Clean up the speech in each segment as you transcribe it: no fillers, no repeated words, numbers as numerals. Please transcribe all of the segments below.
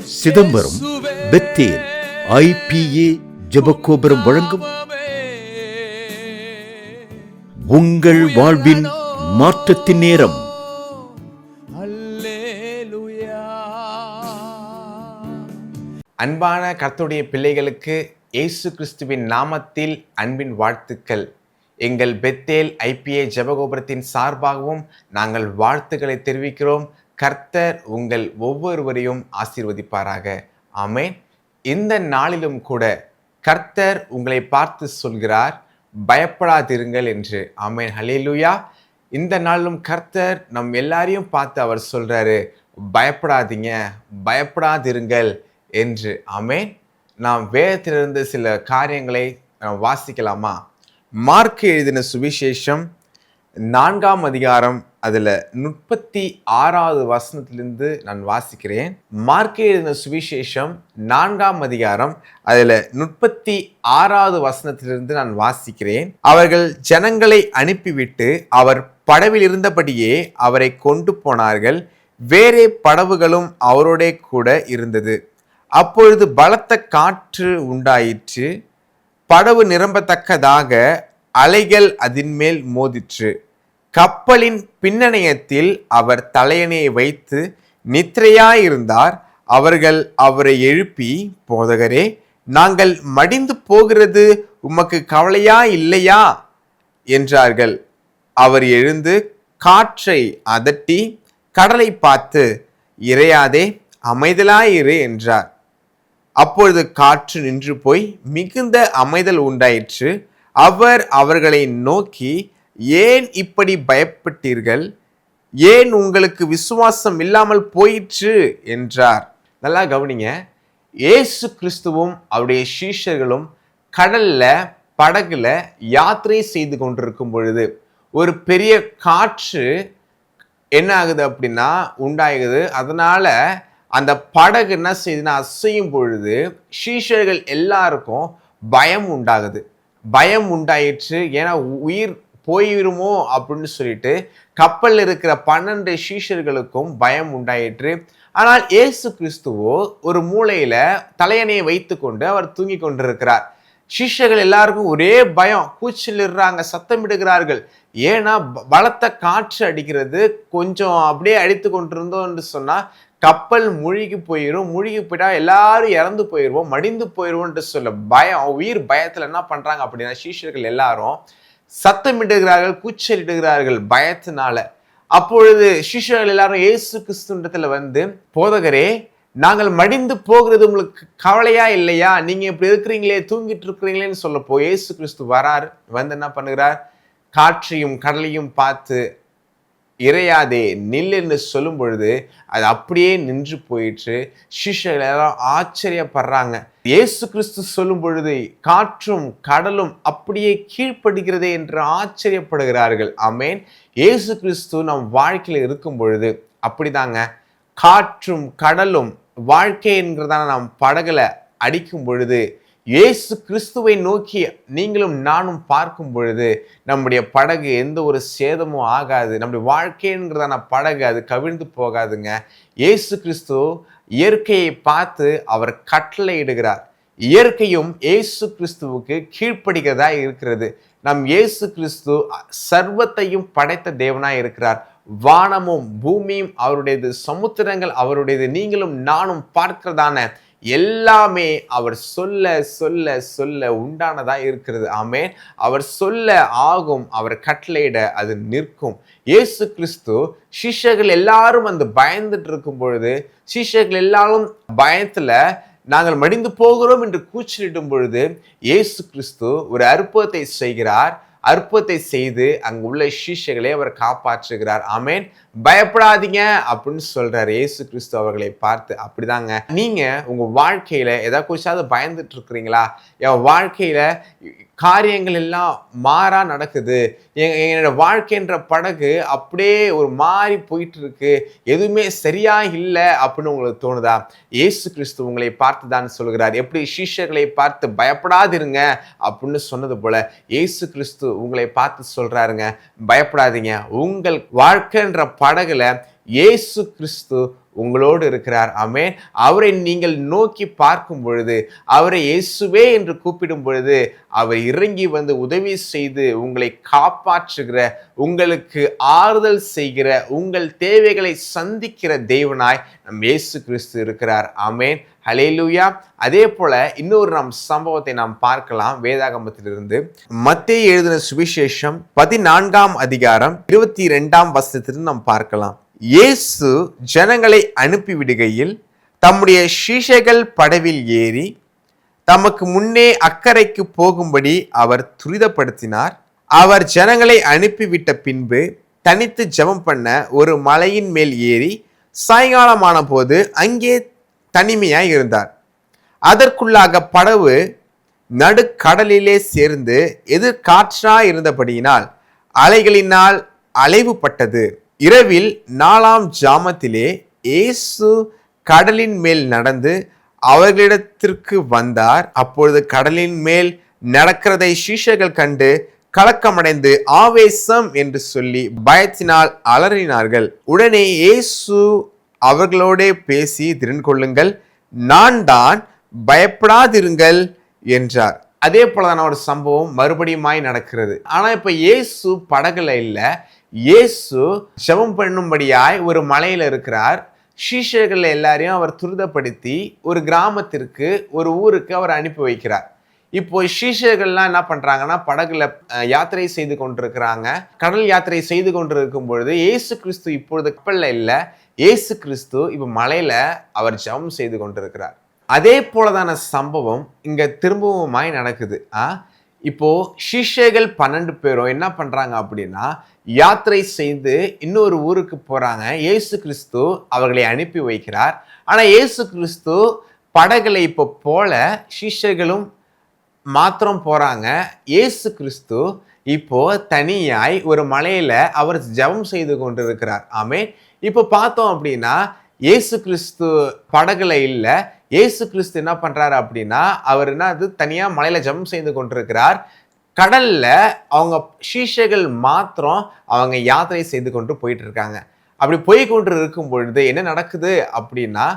Chidambaram Bethel IPA ஜெபகோபுரம் வழங்கும் உங்கள் வாழ்வின் மாற்றத்தின் நேரம். அன்பான கர்த்தருடைய பிள்ளைகளுக்கு இயேசு கிறிஸ்துவின் நாமத்தில் அன்பின் வாழ்த்துக்கள். எங்கள் பெத்தேல் IPA ஜெபகோபுரத்தின் சார்பாகவும் நாங்கள் வாழ்த்துக்களை தெரிவிக்கிறோம். கர்த்தர் உங்கள் ஒவ்வொருவரையும் ஆசீர்வதிப்பாராக. ஆமென். இந்த நாளிலும் கூட கர்த்தர் உங்களை பார்த்து சொல்கிறார், பயப்படாதிருங்கள் என்று. ஆமென். ஹல்லேலூயா. இந்த நாளிலும் கர்த்தர் நம் எல்லாரையும் பார்த்து அவர் சொல்றாரு, பயப்படாதீங்க, பயப்படாதிருங்கள் என்று. ஆமென். நாம் வேதத்திலிருந்து சில காரியங்களை வாசிக்கலாமா? மார்க் எழுதின சுவிசேஷம் 4ஆம் அதிகாரம் அதில் 36வது வசனத்திலிருந்து நான் வாசிக்கிறேன். மார்க் எழுதின சுவிசேஷம் 4ஆம் அதிகாரம் அதில் 36வது வசனத்திலிருந்து நான் வாசிக்கிறேன். அவர்கள் ஜனங்களை அனுப்பிவிட்டு அவர் படவில் இருந்தபடியே அவரை கொண்டு போனார்கள். வேறே படவுகளும் அவரோட கூட இருந்தது. அப்பொழுது பலத்த காற்று உண்டாயிற்று. படவு நிரம்பத்தக்கதாக அலைகள் அதன் மேல் மோதிற்று. கப்பலின் பின்னணையத்தில் அவர் தலையணையை வைத்து நித்திரையாயிருந்தார். அவர்கள் அவரை எழுப்பி, போதகரே, நாங்கள் மடிந்து போகிறது உமக்கு கவலையா இல்லையா என்றார்கள். அவர் எழுந்து காற்றை அதட்டி கடலை பார்த்து, இறையாதே, அமைதலாயிரு என்றார். அப்பொழுது காற்று நின்று போய் மிகுந்த அமைதல் உண்டாயிற்று. அவர் அவர்களை நோக்கி, ஏன் இப்படி பயப்பட்டீர்கள்? ஏன் உங்களுக்கு விசுவாசம் இல்லாமல் போயிற்று என்றார். நல்லா கவனிங்க. இயேசு கிறிஸ்துவும் அவருடைய சீஷர்களும் கடல்ல படகுல யாத்திரை செய்து கொண்டிருக்கும் பொழுது ஒரு பெரிய காற்று என்ன ஆகுது அப்படின்னா உண்டாகுது. அதனால அந்த படகு என்ன செய்யுதுன்னா அசையும் பொழுது சீஷர்கள் எல்லாருக்கும் பயம் உண்டாகுது. பயம் உண்டாயிற்று. ஏன்னா உயிர் போயிருமோ அப்படின்னு சொல்லிட்டு கப்பல் இருக்கிற 12 சீஷர்களுக்கும் பயம் உண்டாயிற்று. ஆனால் இயேசு கிறிஸ்துவோ ஒரு மூலையில தலையணையை வைத்து கொண்டு அவர் தூங்கி கொண்டிருக்கிறார். சீஷர்கள் எல்லாருக்கும் ஒரே பயம், கூச்சலிடுறாங்க, சத்தமிடுகிறார்கள். ஏன்னா பலத்த காற்று அடிக்கிறது. கொஞ்சம் அப்படியே அடித்து கொண்டிருந்தோம் என்று சொன்னா கப்பல் மூழ்கி போயிடும். மூழ்கி போயிட்டா எல்லாரும் இறந்து போயிடுவோம், மடிந்து போயிடுவோம்னு சொல்ல பயம், உயிர் பயத்துல என்ன பண்றாங்க அப்படின்னா சீஷர்கள் எல்லாரும் சத்தமிடுகிறார்கள், கூச்சலிடுகிறார்கள் பயத்தினால. அப்பொழுது சீஷர்கள் எல்லாரும் இயேசு கிறிஸ்துவிடத்துல வந்து, போதகரே, நாங்கள் மடிந்து போகிறது உங்களுக்கு கவலையா இல்லையா? நீங்க இப்படி இருக்கிறீங்களே, தூங்கிட்டு இருக்கிறீங்களேன்னு சொல்லப்போ இயேசு கிறிஸ்து வரார். வந்து என்ன பண்ணுகிறார்? காற்றையும் கடலையும் பார்த்து, இறையாதே, நில்லுன்னு சொல்லும் பொழுது அது அப்படியே நின்று போயிற்று. சீஷர்கள் எல்லாம் ஆச்சரியப்படுறாங்க. இயேசு கிறிஸ்து சொல்லும் பொழுது காற்றும் கடலும் அப்படியே கீழ்ப்படுகிறதே என்று ஆச்சரியப்படுகிறார்கள். ஆமென். இயேசு கிறிஸ்து நம் வாழ்க்கையில இருக்கும் பொழுது அப்படிதாங்க. காற்றும் கடலும் வாழ்க்கை என்கிறதான நாம் படகுல அடிக்கும் பொழுது இயேசு கிறிஸ்துவை நோக்கி நீங்களும் நானும் பார்க்கும் பொழுது நம்முடைய படகு எந்த ஒரு சேதமும் ஆகாது. நம்முடைய வாழ்க்கைங்கிறதான படகு அது கவிழ்ந்து போகாதுங்க. இயேசு கிறிஸ்து இயற்கையை பார்த்து அவர் கட்டளை இடுகிறார். இயற்கையும் இயேசு கிறிஸ்துவுக்கு கீழ்ப்படுகிறதா இருக்கிறது. நம் இயேசு கிறிஸ்து சர்வத்தையும் படைத்த தேவனாய் இருக்கிறார். வானமும் பூமியும் அவருடையது, சமுத்திரங்கள் அவருடையது, நீங்களும் நானும் பார்க்கிறதான எல்லாமே அவர் சொல்ல சொல்ல சொல்ல உண்டானதா இருக்கிறது. ஆமென். அவர் சொல்ல ஆகும், அவர் கட்டளையிட அது நிற்கும். இயேசு கிறிஸ்து சீஷர்கள் எல்லாரும் அந்த பயந்துட்டு இருக்கும் பொழுது, சீஷர்கள் எல்லாரும் பயத்துல நாங்கள் மடிந்து போகிறோம் என்று கூச்சலிடும் பொழுது இயேசு கிறிஸ்து ஒரு அற்புதத்தை செய்கிறார். அற்புதத்தை செய்து அங்கு உள்ள சீஷர்களை அவர் காப்பாற்றுகிறார். ஆமென். பயப்படாதீங்க அப்படின்னு சொல்றாரு இயேசு கிறிஸ்து அவர்களை பார்த்து. அப்படிதாங்க நீங்க உங்க வாழ்க்கையில ஏதாவது குறிச்சாவது பயந்துட்டு இருக்கிறீங்களா? என் வாழ்க்கையில காரியங்கள் எல்லாம் மாறா நடக்குது, என்னோட வாழ்க்கைன்ற படகு அப்படியே ஒரு மாறி போயிட்டு இருக்கு, எதுவுமே சரியா இல்லை அப்படின்னு உங்களுக்கு தோணுதா? இயேசு கிறிஸ்து உங்களை பார்த்து தான் சொல்கிறார். எப்படி சீஷர்களை பார்த்து பயப்படாதிருங்க அப்படின்னு சொன்னது போல இயேசு கிறிஸ்து உங்களை பார்த்து சொல்றாருங்க, பயப்படாதீங்க. உங்கள் வாழ்க்கைன்ற படகுல இயேசு கிறிஸ்து உங்களோடு இருக்கிறார். ஆமென். அவரை நீங்கள் நோக்கி பார்க்கும் பொழுது, அவரை இயேசுவே என்று கூப்பிடும் பொழுது, அவர் இறங்கி வந்து உதவி செய்து உங்களை காப்பாற்றுகிற, உங்களுக்கு ஆறுதல் செய்கிற, உங்கள் தேவைகளை சந்திக்கிற தேவனாய் நம் இயேசு கிறிஸ்து இருக்கிறார். ஆமென். ஹல்லேலூயா. அதே போல இன்னொரு சம்பவத்தை நாம் பார்க்கலாம் வேதாகமத்திலிருந்து. மத்தேயு எழுதின சுவிசேஷம் 14ஆம் அதிகாரம் 22ஆம் வசனத்திலிருந்து நாம் பார்க்கலாம். இயேசு ஜனங்களை அனுப்பிவிடுகையில் தம்முடைய சீஷர்கள் படவில் ஏறி தமக்கு முன்னே அக்கறைக்கு போகும்படி அவர் துரிதப்படுத்தினார். அவர் ஜனங்களை அனுப்பிவிட்ட பின்பு தனித்து ஜெபம் பண்ண ஒரு மலையின் மேல் ஏறி சாயங்காலமான போது அங்கே தனிமையாய் இருந்தார். அதற்குள்ளாக படவு நடுக்கடலிலே சேர்ந்து எதிர்காற்றாய் இருந்தபடியினால் அலைகளினால் அலைவுபட்டது. இரவில் 4ஆம் ஜாமத்திலே இயேசு கடலின் மேல் நடந்து அவர்களிடத்திற்கு வந்தார். அப்பொழுது கடலின் மேல் நடக்கிறதை சீஷர்கள் கண்டு கலக்கமடைந்து ஆவேசம் என்று சொல்லி பயத்தினால் அலறினார்கள். உடனே இயேசு அவர்களோடே பேசி, திடன் கொள்ளுங்கள், நான் தான், பயப்படாதிருங்கள் என்றார். அதே போலதான ஒரு சம்பவம் மறுபடியுமாய் நடக்கிறது. ஆனா இப்ப இயேசு படகுல இல்ல, இயேசு ஜெபம் பண்ணும்படியாய் ஒரு மலையில இருக்கிறார். சீஷர்கள் எல்லாரையும் அவர் துரிதப்படுத்தி ஒரு கிராமத்திற்கு, ஒரு ஊருக்கு அவர் அனுப்பி வைக்கிறார். இப்போ சீஷர்கள்லாம் என்ன பண்றாங்கன்னா, படகுல யாத்திரை செய்து கொண்டிருக்கிறாங்க. கடல் யாத்திரை செய்து கொண்டிருக்கும் பொழுது இயேசு கிறிஸ்து இப்பொழுது கப்பல்ல இல்ல, இயேசு கிறிஸ்து இப்ப மலையில அவர் ஜெபம் செய்து கொண்டிருக்கிறார். அதே போலதான சம்பவம் இங்க திரும்பவுமாய் நடக்குது. இப்போ சீஷர்கள் 12 பேரும் என்ன பண்றாங்க அப்படின்னா, யாத்திரை செய்து இன்னொரு ஊருக்கு போறாங்க. இயேசு கிறிஸ்து அவர்களை அனுப்பி வைக்கிறார். ஆனா இயேசு கிறிஸ்து படகுல இப்போ போல, சீஷர்களும் மாத்திரம் போறாங்க. இயேசு கிறிஸ்து இப்போ தனியாய் ஒரு மலையில அவர் ஜெபம் செய்து கொண்டிருக்கிறார். ஆமென். இப்போ பார்த்தோம் அப்படின்னா, இயேசு கிறிஸ்து படகுல இல்ல, இயேசு கிறிஸ்து என்ன பண்றாரு அப்படின்னா, அவர் தனியா மலையில ஜெபம் செய்து கொண்டிருக்கிறார். கடல்ல அவங்க சீஷர்கள் மாத்திரம் அவங்க யாத்திரை செய்து கொண்டு போயிட்டு இருக்காங்க. அப்படி போய் கொண்டு இருக்கும் பொழுது என்ன நடக்குது அப்படின்னா,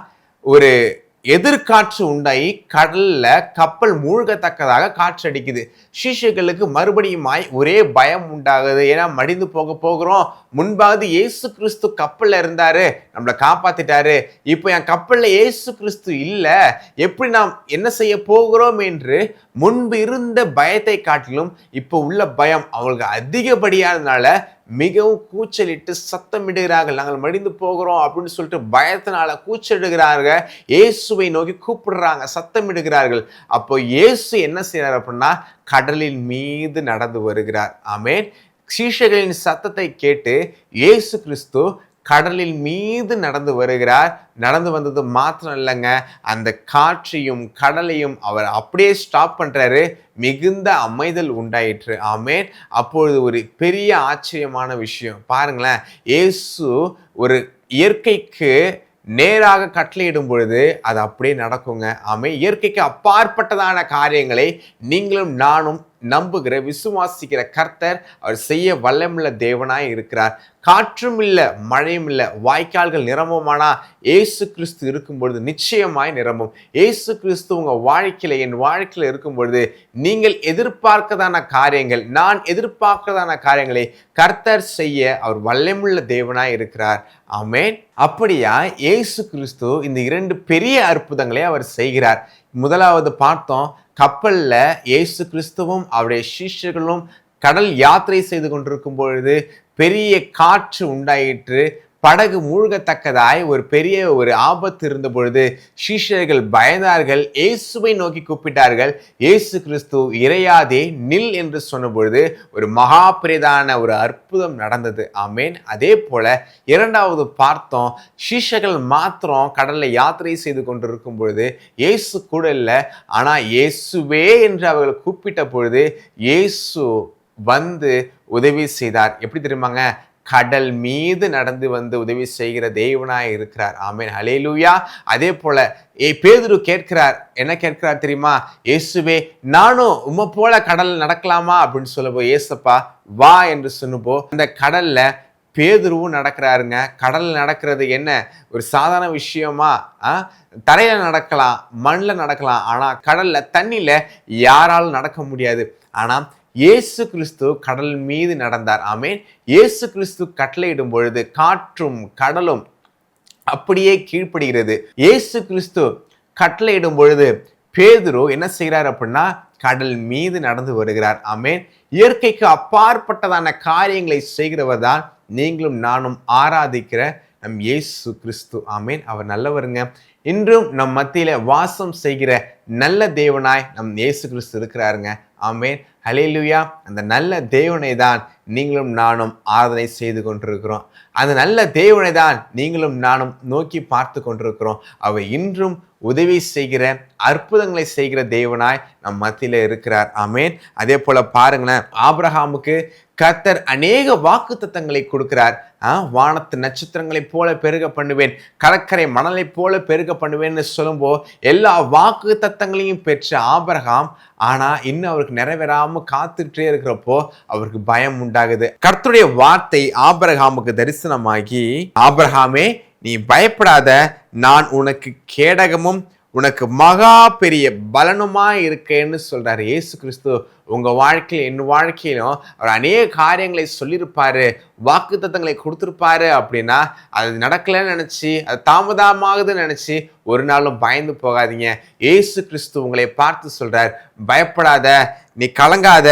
ஒரு எதிர்காற்று உண்டாகி கடல்ல கப்பல் மூழ்கத்தக்கதாக காற்று அடிக்குது. சீஷர்களுக்கு மறுபடியுமாய் ஒரே பயம் உண்டாகுது. ஏன்னா மடிந்து போகிறோம். முன்பாவது இயேசு கிறிஸ்து கப்பல்ல இருந்தாரு, நம்மளை காப்பாத்திட்டாரு. இப்போ என் கப்பல்ல இயேசு கிறிஸ்து இல்ல, எப்படி நாம் என்ன செய்ய போகிறோம் என்று முன்பு இருந்த பயத்தை காட்டிலும் இப்போ உள்ள பயம் அவங்களுக்கு அதிகப்படியானதுனால மிகவும் கூச்சலிட்டு சத்தமிடுகிறார்கள். நாங்கள் மடிந்து போகிறோம் அப்படின்னு சொல்லிட்டு பயத்தினால கூச்சலிடுகிறார்கள். இயேசுவை நோக்கி கூப்பிடுறாங்க, சத்தமிடுகிறார்கள். அப்போ இயேசு என்ன செய்யறார் அப்படின்னா, கடலின் மீது நடந்து வருகிறார். ஆமென். சீஷர்களின் சத்தத்தை கேட்டு இயேசு கிறிஸ்து கடலின் மீது நடந்து வருகிறார். நடந்து வந்தது மாத்திரம் இல்லைங்க, அந்த காற்றையும் கடலையும் அவர் அப்படியே ஸ்டாப் பண்றாரு. மிகுந்த அமைதல் உண்டாயிற்று. ஆமென். அப்பொழுது ஒரு பெரிய ஆச்சரியமான விஷயம் பாருங்களேன். இயேசு ஒரு இயற்கைக்கு நேராக கட்டளையிடும் பொழுது அது அப்படியே நடக்குங்க. ஆமென். இயற்கைக்கு அப்பாற்பட்டதான காரியங்களை நீங்களும் நானும் நம்புகிற, விசுவாசிக்கிற கர்த்தர் அவர் செய்ய வல்லமுள்ள தேவனாய் இருக்கிறார். காற்றும் இல்லை, மழையும் இல்லை, வாய்க்கால்கள் நிரம்புமானா இயேசு கிறிஸ்து இருக்கும் பொழுது நிச்சயமாய் நிரம்பும். இயேசு கிறிஸ்து உங்க வாழ்க்கையில, என் வாழ்க்கையில இருக்கும் பொழுது நீங்கள் எதிர்பார்க்கதான காரியங்கள், நான் எதிர்பார்க்கதான காரியங்களை கர்த்தர் செய்ய அவர் வல்லமுள்ள தேவனாய் இருக்கிறார். ஆமென். அப்படியா இயேசு கிறிஸ்து இந்த 2 பெரிய அற்புதங்களை அவர் செய்கிறார். முதலாவது பார்த்தோம், கப்பல்ல இயேசு கிறிஸ்துவும் அவருடைய சீஷர்களும் கடல் யாத்திரை செய்து கொண்டிருக்கும் பொழுது பெரிய காற்று உண்டாயிற்று. படகு மூழ்கத்தக்கதாய் ஒரு பெரிய ஆபத்து இருந்த பொழுது சீஷர்கள் பயந்தார்கள், இயேசுவை நோக்கி கூப்பிட்டார்கள். இயேசு கிறிஸ்து இறையாதே நில் என்று சொன்ன பொழுது ஒரு மகா பெரிதான ஒரு அற்புதம் நடந்தது. ஆமென். அதே போல இரண்டாவது பார்த்தோம், சீஷர்கள் மாத்திரம் கடல்ல யாத்திரை செய்து கொண்டிருக்கும் பொழுது இயேசு கூட இல்லை, ஆனா இயேசுவே என்று அவர்கள் கூப்பிட்ட பொழுது இயேசு வந்து உதவி செய்தார். எப்படி தெரியுமாங்க? கடல் மீது நடந்து வந்து உதவி செய்கிற தேவனாய் இருக்கிறார். ஆமென். ஹல்லேலூயா. அதே போல பேதுரு கேட்கிறார். என்ன கேட்கிறார் தெரியுமா? இயேசுவே, நானும் உம்மை போல கடல் நடக்கலாமா அப்படின்னு சொல்லப்போ, ஏசப்பா வா என்று சொன்னப்போ அந்த கடல்ல பேதுருவும் நடக்கிறாருங்க. கடல்ல நடக்கிறது என்ன ஒரு சாதாரண விஷயமா? தரையில நடக்கலாம், மண்ணில் நடக்கலாம். ஆனா கடல்ல, தண்ணியில யாராலும் நடக்க முடியாது. ஆனா இயேசு கிறிஸ்து கடல் மீது நடந்தார். ஆமென். இயேசு கிறிஸ்து கட்டளையிடும் பொழுது காற்றும் கடலும் அப்படியே கீழ்ப்படுகிறது. இயேசு கிறிஸ்து கட்டளையிடும் பொழுது பேதுரு என்ன செய்கிறார் அப்படின்னா கடல் மீது நடந்து வருகிறார். ஆமென். இயற்கைக்கு அப்பாற்பட்டதான காரியங்களை செய்கிறவர் தான் நீங்களும் நானும் ஆராதிக்கிற நம் இயேசு கிறிஸ்து. ஆமென். அவர் நல்லவருங்க. இன்றும் நம் மத்தியில வாசம் செய்கிற நல்ல தேவனாய் நம் இயேசு கிறிஸ்து இருக்கிறாருங்க. ஆமென். ஹல்லேலூயா. அந்த நல்ல தேவனை தான் நீங்களும் நானும் ஆராதனை செய்து கொண்டிருக்கிறோம். அந்த நல்ல தேவனை தான் நீங்களும் நானும் நோக்கி பார்த்து கொண்டிருக்கிறோம். அவர் இன்றும் உதவி செய்கிற அற்புதங்களை செய்கிற தேவனாய் நம் மத்தியில இருக்கிறார். ஆமென். அதே போல பாருங்களேன், ஆபிரகாமுக்கு கர்த்தர் அநேக வாக்குத்தத்தங்களை கொடுக்கிறார். வானத்து நட்சத்திரங்களைப் போல பெருக பண்ணுவேன், கடற்கரை மணலை போல பெருக பண்ணுவேன்னு சொல்லும்போது எல்லா வாக்கு தத்தங்களையும் பெற்ற ஆபிரகாம் ஆனா இன்னும் அவருக்கு நிறைவேறாம காத்துட்டே இருக்கிறப்போ அவருக்கு பயம் உண்டாகுது. கர்த்தருடைய வார்த்தை ஆபிரகாமுக்கு தரிசனமாகி, ஆபிரகாமே நீ பயப்படாத, நான் உனக்கு கேடகமும் உனக்கு மகா பெரிய பலனுமாய் இருக்கேன்னு சொல்றாரு இயேசு கிறிஸ்து. உங்க வாழ்க்கையில என் வாழ்க்கையிலும் அவர் அநேக காரியங்களை சொல்லியிருப்பாரு, வாக்கு தத்தங்களை கொடுத்திருப்பாரு. அப்படின்னா அது நடக்கலன்னு நினைச்சு, அது தாமதமாகுதுன்னு நினைச்சு ஒரு நாளும் பயந்து போகாதீங்க. இயேசு கிறிஸ்து உங்களை பார்த்து சொல்றார், பயப்படாத, நீ கலங்காத,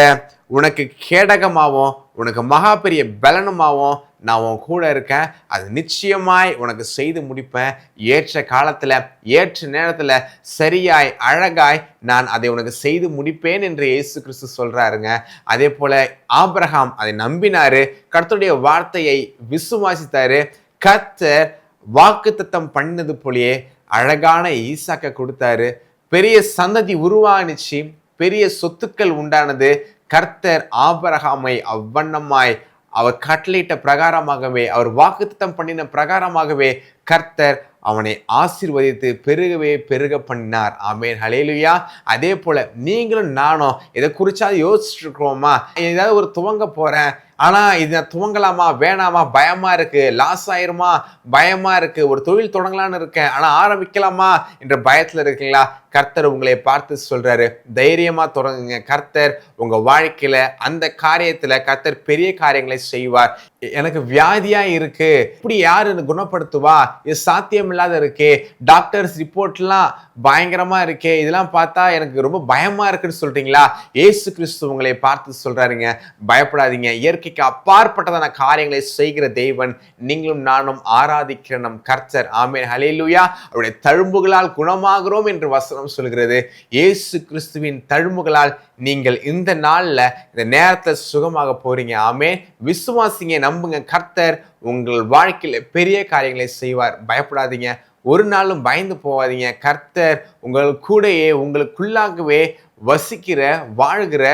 உனக்கு கேடகமாவும் உனக்கு மகா பெரிய பலனுமாவும் நான் உன் கூட இருக்கேன். அது நிச்சயமாய் உனக்கு செய்து முடிப்பேன். ஏற்ற காலத்துல ஏற்ற நேரத்துல சரியாய் அழகாய் நான் அதை உனக்கு செய்து முடிப்பேன் என்று இயேசு கிறிஸ்து சொல்றாருங்க. அதே போல ஆபிரகாம் அதை நம்பினாரு, கர்த்தருடைய வார்த்தையை விசுவாசித்தாரு. கர்த்தர் வாக்குத்தத்தம் பண்ணினது போலயே அழகான ஈசாக்க கொடுத்தாரு. பெரிய சந்ததி உருவானுச்சு, பெரிய சொத்துக்கள் உண்டானது. கர்த்தர் ஆபிரகாமை அவ்வண்ணமாய் அவர் கட்டளையிட்ட பிரகாரமாகவே, அவர் வாக்குத்தத்தம் பண்ணின பிரகாரமாகவே கர்த்தர் அவனை ஆசீர்வதித்து பெருகவே பெருக பண்ணினார். ஆமென். ஹல்லேலூயா. அதே போல நீங்களும் நானும் இதை குறிச்சாவது யோசிச்சுட்டு இருக்கிறோமா? ஏதாவது ஒரு துவங்க போறேன், ஆனா இது துவங்கலாமா வேணாமா, பயமா இருக்கு, லாஸ் ஆயிருமா பயமா இருக்கு, ஒரு தொழில் தொடங்கலான்னு இருக்கேன் ஆனா ஆரம்பிக்கலாமா என்ற பயத்துல இருக்கீங்களா? கர்த்தர் உங்களை பார்த்து சொல்றாரு, தைரியமா தொடங்குங்க. கர்த்தர் உங்க வாழ்க்கையில அந்த காரியத்துல கர்த்தர் பெரிய காரியங்களை செய்வார். எனக்கு வியாதியா இருக்கு, இப்படி யாரு குணப்படுத்துவா, இது சாத்தியம் இல்லாத இருக்கே, டாக்டர்ஸ் ரிப்போர்ட்லாம் பயங்கரமா இருக்கே, இதெல்லாம் பார்த்தா எனக்கு ரொம்ப பயமா இருக்குன்னு சொல்றீங்களா? இயேசு கிறிஸ்து உங்களை பார்த்து சொல்றாருங்க, பயப்படாதீங்க. இயற்கைக்கு அப்பாற்பட்டதான காரியங்களை செய்கிற தேவன் நீங்களும் நானும் ஆராதிக்கிற நம் கர்த்தர். ஆமென். ஹல்லேலூயா. அவருடைய தழும்புகளால் குணமாகிறோம் என்று வசனம் சொல்கிறது. இயேசு கிறிஸ்துவின் தழும்புகளால் நீங்கள் இந்த நாள்ல இந்த நேரத்துல சுகமாக போறீங்க. ஆமென். விசுவாசிங்க, நம்புங்க. கர்த்தர் உங்கள் வாழ்க்கையில பெரிய காரியங்களை செய்வார். பயப்படாதீங்க, ஒரு நாளும் பயந்து போகாதீங்க. கர்த்தர் உங்கள் கூடயே உங்களுக்குள்ளாகவே வசிக்கிற வாழ்கிற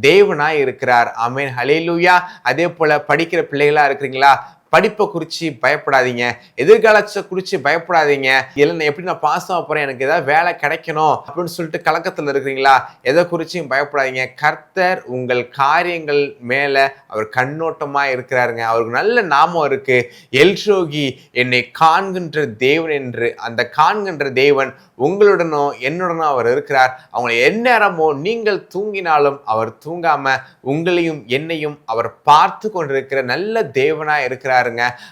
தேவனாய் இருக்கிறார். ஆமென். ஹல்லேலூயா. அதே போல படிக்கிற பிள்ளைகளா இருக்கிறீங்களா? படிப்பை குறித்து பயப்படாதீங்க, எதிர்காலத்தை குறித்து பயப்படாதீங்க. இல்லை எப்படி நான் பாஸ் ஆக போறேன், எனக்கு ஏதாவது வேலை கிடைக்கணும் அப்படின்னு சொல்லிட்டு கலக்கத்தில் இருக்கிறீங்களா? எதை குறிச்சும் பயப்படாதீங்க. கர்த்தர் உங்கள் காரியங்கள் மேல அவர் கண்ணோட்டமா இருக்கிறாருங்க. அவருக்கு நல்ல நாமம் இருக்கு, எல்ரோகி, என்னை காண்கின்ற தேவன் என்று. அந்த காண்கின்ற தேவன் உங்களுடனோ என்னுடனோ அவர் இருக்கிறார். அவங்களை எந்நேரமோ நீங்கள் தூங்கினாலும் அவர் தூங்காம உங்களையும் என்னையும் அவர் பார்த்து கொண்டிருக்கிற நல்ல தேவனா இருக்கிறாருங்க.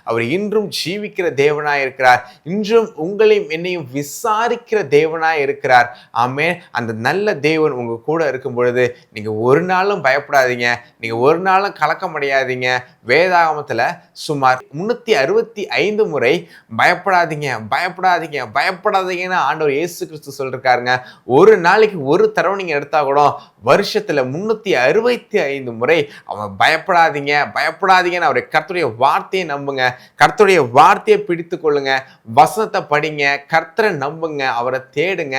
அவர் இன்றும் ஜீவிக்கிற தேவனா இருக்கிறார். இன்றும் உங்களையும் என்னையும் விசாரிக்கிற தேவனா இருக்கிறார். ஆமென். அந்த நல்ல தேவன் உங்க கூட இருக்கும் பொழுது நீங்க ஒரு நாளும் பயப்படாதீங்க, நீங்க ஒரு நாளும் கலக்கம் அடையாதீங்க. வேதாகமத்துல சுமார் 365 முறை பயப்படாதீங்க பயப்படாதீங்க பயப்படாதீங்கன்னு ஆண்டவர் இயேசு கிறிஸ்து சொல்லிருக்காருங்க. ஒரு நாளைக்கு ஒரு தடவை நீங்க எடுத்தா கூட வருஷத்துல 365 முறை அவன் பயப்படாதீங்க பயப்படாதீங்கன்னு அவருடைய கர்த்தருடைய வார்த்தையை நம்புங்க. கர்த்தருடைய வார்த்தையை பிடித்து கொள்ளுங்க, வசனத்தை படிங்க, கர்த்தரை நம்புங்க, அவரை தேடுங்க,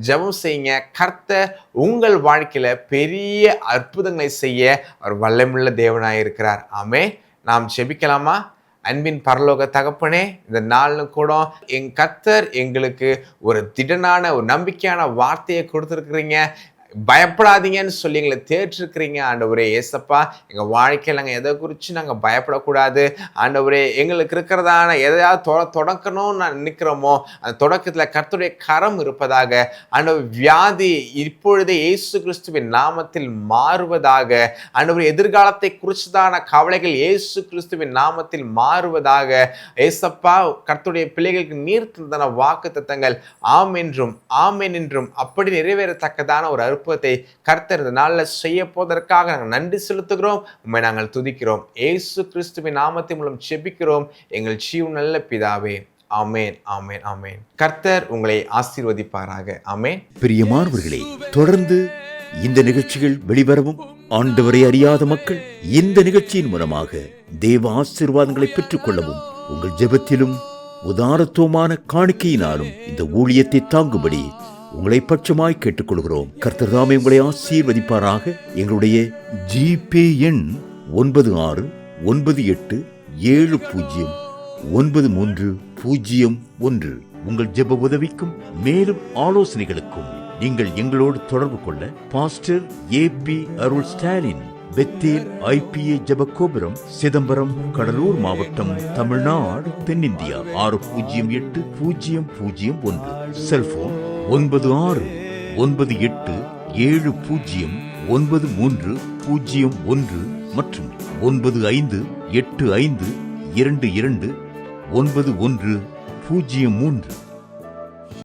ஜெபம் செய்யுங்க. கர்த்தர் உங்கள் வாழ்க்கையில பெரிய அற்புதங்களை செய்ய அவர் வல்லமையுள்ள தேவனாய் இருக்கிறார். ஆமே. நாம் ஜெபிக்கலாமா? அன்பின் பரலோக தகப்பனே, இந்த நாள்னு கூட கர்த்தர் எங்களுக்கு ஒரு திடனான ஒரு நம்பிக்கையான வார்த்தையை கொடுத்துருக்குறீங்க. பயப்படாதீங்கன்னு சொல்லி எங்களை தேற்றிருக்கிறீங்க ஆண்டவரே. ஏசப்பா, எங்கள் வாழ்க்கையில் நாங்கள் எதை குறித்து நாங்கள் பயப்படக்கூடாது ஆண்டவரே. எங்களுக்கு இருக்கிறதான எதையாவது தொடக்கணும்னு நான் நினைக்கிறோமோ அந்த தொடக்கத்தில் கர்த்தருடைய கரம் இருப்பதாக ஆண்டவர். வியாதி இப்பொழுதே இயேசு கிறிஸ்துவின் நாமத்தில் மாறுவதாக ஆண்டவர். எதிர்காலத்தை குறித்துதான கவலைகள் இயேசு கிறிஸ்துவின் நாமத்தில் மாறுவதாக ஏசப்பா. கர்த்தருடைய பிள்ளைகளுக்கு நீர் தந்தன வாக்கு தத்தங்கள் ஆம் என்றும் ஆமென் என்றும் அப்படி நிறைவேறத்தக்கதான ஒரு அற்புதத்தை கர்த்தர் இந்த நாளில் செய்ய போவதற்காக நாங்கள் நன்றி செலுத்துகிறோம். உண்மை நாங்கள் துதிக்கிறோம். இயேசு கிறிஸ்துவின் நாமத்தின் மூலம் ஜெபிக்கிறோம் எங்கள் ஜீவ நல்ல பிதாவே. ஆமென், ஆமென், ஆமென். கர்த்தர் உங்களை ஆசீர்வதிப்பாராக. ஆமென். பிரியமானவர்களே, தொடர்ந்து இந்த நிகழ்ச்சிகள் வெளிவரவும் ஆண்டவரை அறியாத மக்கள் இந்த நிகழ்ச்சியின் மூலமாக தேவ ஆசீர்வாதங்களை பெற்றுக் கொள்ளவும் உங்கள் ஜெபத்திலும் உதாரத்துவமான காணிக்கையினாலும் இந்த ஊழியத்தை தாங்கும்படி உங்களை பட்சமாய் கேட்டுக்கொள்கிறோம். கர்த்தர் தாமே உங்களை ஆசீர்வதிப்பாராக. எங்களுடைய ஜிபே எண் 9618709301. உங்கள் ஜெப உதவிக்கும் மேலும் ஆலோசனைகளுக்கும் நீங்கள் எங்களோடு தொடர்பு கொள்ள பாஸ்டர் AP அருள் ஸ்டாலின், பெத்தேல் IPA ஜெபகோபுரம், சிதம்பரம், கடலூர் மாவட்டம், தமிழ்நாடு, தென்னிந்தியா 608001. செல்போன் 9698709301 மற்றும் 9585229103.